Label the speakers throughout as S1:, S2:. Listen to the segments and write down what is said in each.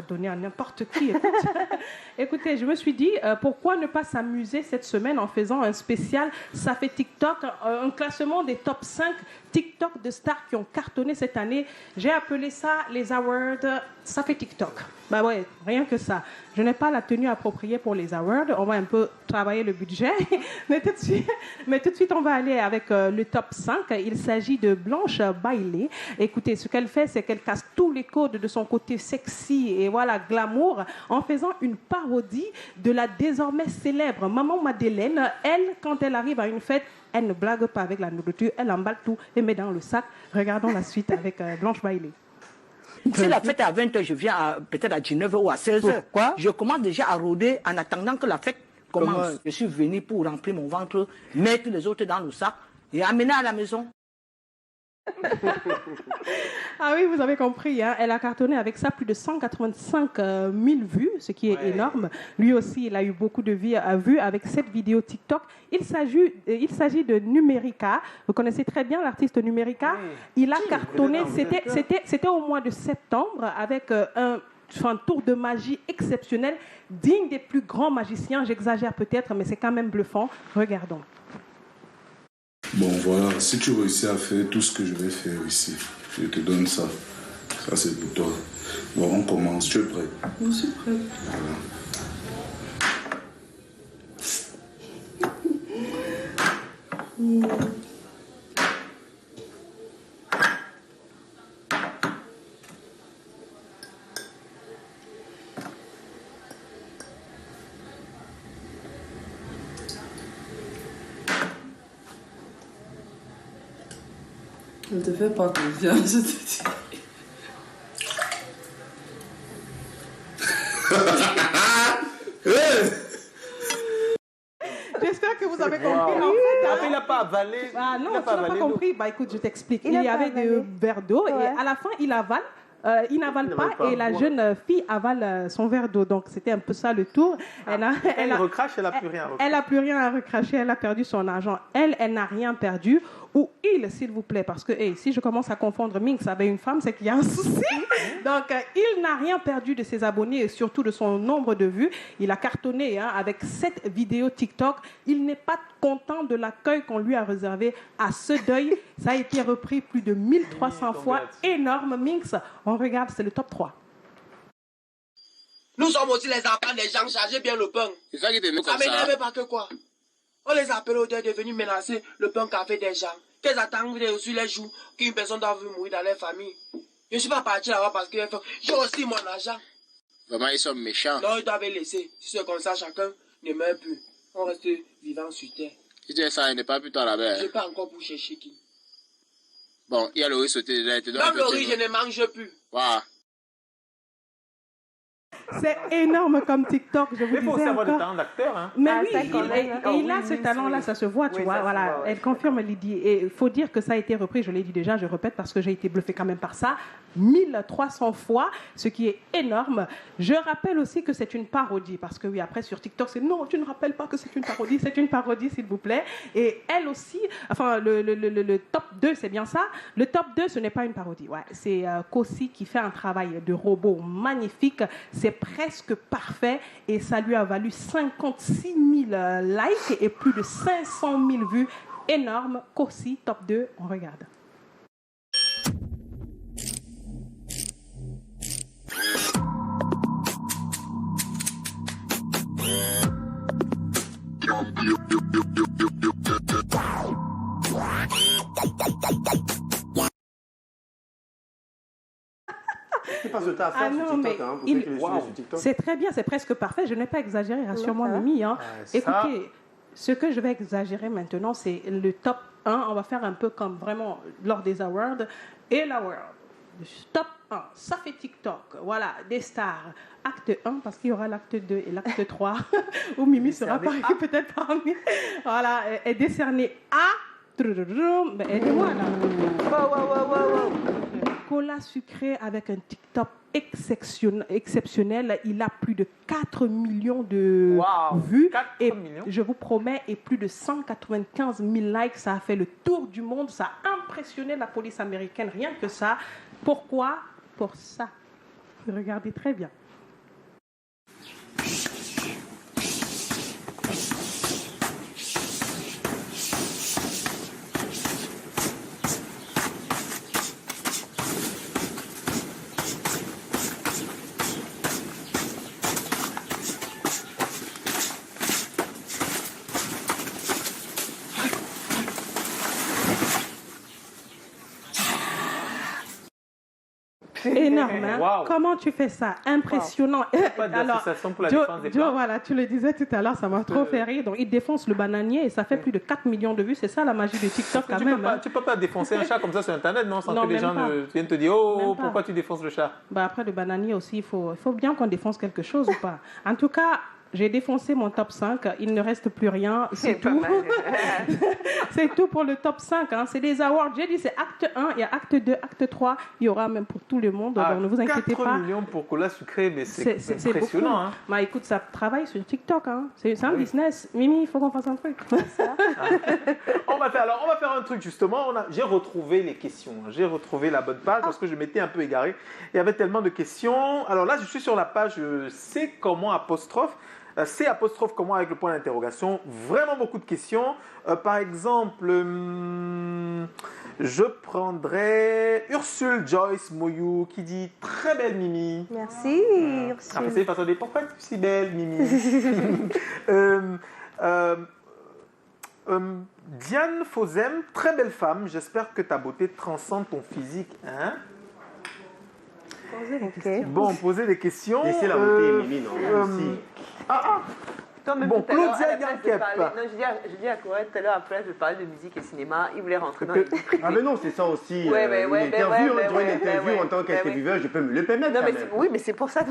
S1: donner à n'importe qui. Écoutez, je me suis dit, pourquoi ne pas s'amuser cette semaine en faisant un spécial Ça fait TikTok, un classement des top 5 TikTok de stars qui ont cartonné cette année. J'ai appelé ça les awards Ça fait TikTok. Bah ouais, rien que ça. Je n'ai pas la tenue appropriée pour les awards. On va un peu travailler le budget. mais tout de suite, on va aller avec le top 5. Il s'agit de Blanche Bailey. Écoutez, ce qu'elle fait, c'est qu'elle casse tous les codes de son côté sexy et voilà, glamour, en faisant une parodie de la désormais célèbre Maman Madeleine. Elle, quand elle arrive à une fête, elle ne blague pas avec la nourriture, elle emballe tout et met dans le sac. Regardons la suite avec Blanche Bailey.
S2: Si la fête est à 20h, je viens peut-être à 19h ou à 16h.
S3: Pourquoi?
S2: Je commence déjà à rôder en attendant que la fête commence. Je suis venu pour remplir mon ventre, mettre les autres dans le sac et amener à la maison.
S1: Ah oui, vous avez compris, hein? Elle a cartonné avec ça plus de 185 000 vues, ce qui est énorme. Lui aussi, il a eu beaucoup de vues avec cette vidéo TikTok. Il s'agit de Numérica. Vous connaissez très bien l'artiste Numérica. Il a cartonné, c'était au mois de septembre avec un tour de magie exceptionnel, digne des plus grands magiciens. J'exagère peut-être, mais c'est quand même bluffant. Regardons.
S4: Bon voilà, si tu réussis à faire tout ce que je vais faire ici, je te donne ça. Ça c'est pour toi. Bon, on commence, tu es prêt?
S5: Je suis prêt.
S4: Voilà.
S5: Ne te fais pas confiance, je te dis.
S1: J'espère que vous avez compris.
S3: Wow.
S1: En fait,
S3: Il n'a pas avalé.
S1: Ah non, tu n'as pas compris. Bah écoute, je t'explique. Il
S6: Il a
S1: y
S6: pas
S1: avait
S6: avalé.
S1: des verres d'eau et à la fin, il avale. Il n'avale pas et la jeune fille avale son verre d'eau. Donc c'était un peu ça le tour.
S3: Elle recrache, elle n'a plus rien à recracher.
S1: Elle n'a plus rien à recracher, elle a perdu son argent. Elle n'a rien perdu. Ou il, s'il vous plaît, parce que si je commence à confondre Minx avec une femme, c'est qu'il y a un souci. Donc il n'a rien perdu de ses abonnés et surtout de son nombre de vues. Il a cartonné avec cette vidéo TikTok. Il n'est pas content de l'accueil qu'on lui a réservé à ce deuil. Ça a été repris plus de 1300 fois. Énorme, Minx. On regarde, c'est le top 3.
S7: Nous sommes aussi les enfants des gens, chargez bien le pain.
S8: C'est ça qui te met
S7: Ça
S8: comme ça.
S7: m'énerve pas que quoi. On les appelle au deuil de venir menacer le pain café des gens. Qu'elles attendent sur les jours qu'une personne doit mourir dans leur famille. Je ne suis pas parti là-bas parce que j'ai aussi mon argent.
S8: Vraiment, ils sont méchants.
S7: Non, ils doivent laisser. Si c'est comme ça, chacun ne meurt plus. On reste vivant sur terre.
S8: Si tu es ça, il n'est pas plus tard là-bas.
S7: Je n'ai pas encore pour chercher qui.
S8: Bon, il y a le riz sauté déjà. Il te donne un
S7: Même
S8: peu
S7: le
S8: de
S7: riz, je ne mange plus.
S8: Voilà.
S1: C'est énorme comme TikTok, je vous
S3: Il faut
S1: disais
S3: aussi avoir le
S1: encore.
S3: talent d'acteur. Hein.
S1: Mais
S6: Ah,
S1: oui,
S6: ça, quand même.
S1: il a ce talent-là, ça se voit, tu
S3: Oui,
S1: vois.
S3: ça se
S1: Voilà,
S3: voit, ouais.
S1: elle confirme Lydie. Et il faut dire que ça a été repris, je l'ai dit déjà, je répète parce que j'ai été bluffée quand même par ça, 1300 fois, ce qui est énorme. Je rappelle aussi que c'est une parodie, parce que oui, après sur TikTok, c'est non, tu ne rappelles pas que c'est une parodie, s'il vous plaît. Et elle aussi, enfin, le top 2, c'est bien ça. Le top 2, ce n'est pas une parodie. Ouais, c'est Kossi qui fait un travail de robot magnifique. C'est presque parfait et ça lui a valu 56 000 likes et plus de 500 000 vues. Énorme. Kossi, top 2, on regarde.
S3: Tu passes le temps à faire sur
S1: non,
S3: TikTok.
S1: mais
S3: Hein, pour ceux qui le suivent sur TikTok.
S1: c'est très bien, c'est presque parfait. Je n'ai pas exagéré, rassure-moi, Mimi. Hein.
S3: ça-
S1: Écoutez, ce que je vais exagérer maintenant, c'est le top 1. On va faire un peu comme vraiment lors des awards. Et l'award, top 1, ça fait TikTok. Voilà, des stars. Acte 1, parce qu'il y aura l'acte 2 et l'acte 3, où Mimi sera peut-être parmi. Voilà, est décerné à... Ben, aidez-moi là. Cola sucré avec un TikTok exceptionnel. Il a plus de 4 millions de vues.
S3: 4
S1: et
S3: millions.
S1: je vous promets, et plus de 195 000 likes. Ça a fait le tour du monde. Ça a impressionné la police américaine. Rien que ça. Pourquoi? Pour ça. Regardez très bien. énorme. Hein.
S3: Wow.
S1: Comment tu fais ça? Impressionnant.
S3: Pas
S1: Alors,
S3: d'association pour la défense des plantes.
S1: voilà, tu le disais tout à l'heure, ça m'a trop fait rire. Donc, il défonce le bananier et ça fait plus de 4 millions de vues. C'est ça la magie de TikTok quand même.
S3: Tu peux pas défoncer un chat comme ça sur Internet, non? Sans
S1: Non,
S3: que les gens viennent te dire, oh, pourquoi tu défonces le chat?
S1: Bah, après, le bananier aussi, il faut bien qu'on défonce quelque chose ou pas. En tout cas, j'ai défoncé mon top 5. Il ne reste plus rien. C'est tout. C'est tout pour le top 5. Hein. C'est des awards. J'ai dit, c'est acte 1, il y a acte 2, acte 3. Il y aura même pour tout le monde. Donc, ne vous inquiétez
S3: 4
S1: pas.
S3: millions pour Cola Sucré, mais c'est impressionnant.
S1: Beaucoup.
S3: Hein.
S1: Bah, écoute, ça travaille sur TikTok. Hein. C'est un business. Mimi, il faut qu'on fasse un truc.
S3: On va faire un truc justement. J'ai retrouvé les questions. J'ai retrouvé la bonne page parce que je m'étais un peu égaré. Il y avait tellement de questions. Alors là, je suis sur la page C comment apostrophe. C apostrophe comment avec le point d'interrogation. Vraiment beaucoup de questions. Par exemple, je prendrais Ursule Joyce Moyou qui dit très belle Mimi.
S6: Merci Ursule.
S3: Après, ça dit pourquoi tu es si belle Mimi. Diane Fozem, très belle femme. J'espère que ta beauté transcende ton physique. Hein? Bon, poser des questions.
S9: Laissez la beauté, Mimi, non aussi.
S3: Bon, Claudia Yankep.
S10: Non, je dis à Corée tout à l'heure, après, je parlais de musique et cinéma, il voulait rentrer dans les vies privées.
S9: Ah, mais non, c'est ça aussi. Une interview en tant qu'intervieweur, je peux me le permettre.
S10: Non, oui, mais c'est pour ça que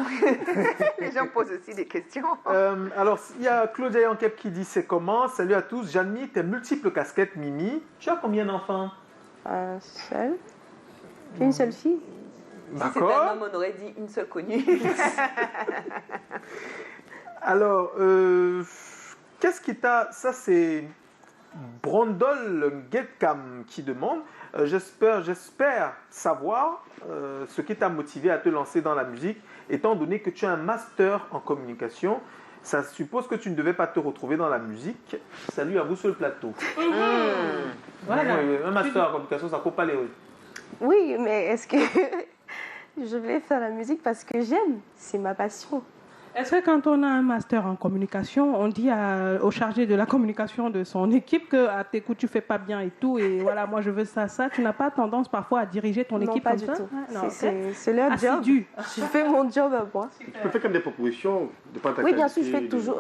S10: les gens posent aussi des questions.
S3: Alors, il y a Claudia Yankep qui dit c'est comment. Salut à tous. J'admire tes multiples casquettes, Mimi. Tu as combien d'enfants?
S6: Seule. J'ai une seule fille.
S10: Si c'était un homme, on aurait dit une seule connue.
S3: Alors, qu'est-ce qui t'a... Ça, c'est Brondol Getkam qui demande. J'espère savoir ce qui t'a motivé à te lancer dans la musique, étant donné que tu as un master en communication. Ça suppose que tu ne devais pas te retrouver dans la musique. Salut à vous sur le plateau.
S1: Voilà.
S3: Un master en communication, ça ne court pas les rues.
S6: Oui, mais est-ce que je vais faire la musique parce que j'aime? C'est ma passion.
S1: Est-ce que quand on a un master en communication, on dit au chargé de la communication de son équipe que à tes coups tu fais pas bien et tout, et voilà, moi je veux ça, tu n'as pas tendance parfois à diriger ton équipe
S6: pas
S1: comme
S6: du
S1: ça?
S6: tout.
S1: Non,
S6: c'est leur job. Je fais mon job à moi.
S9: Tu peux faire comme des propositions de pas ta
S6: Oui, bien sûr, je fais toujours.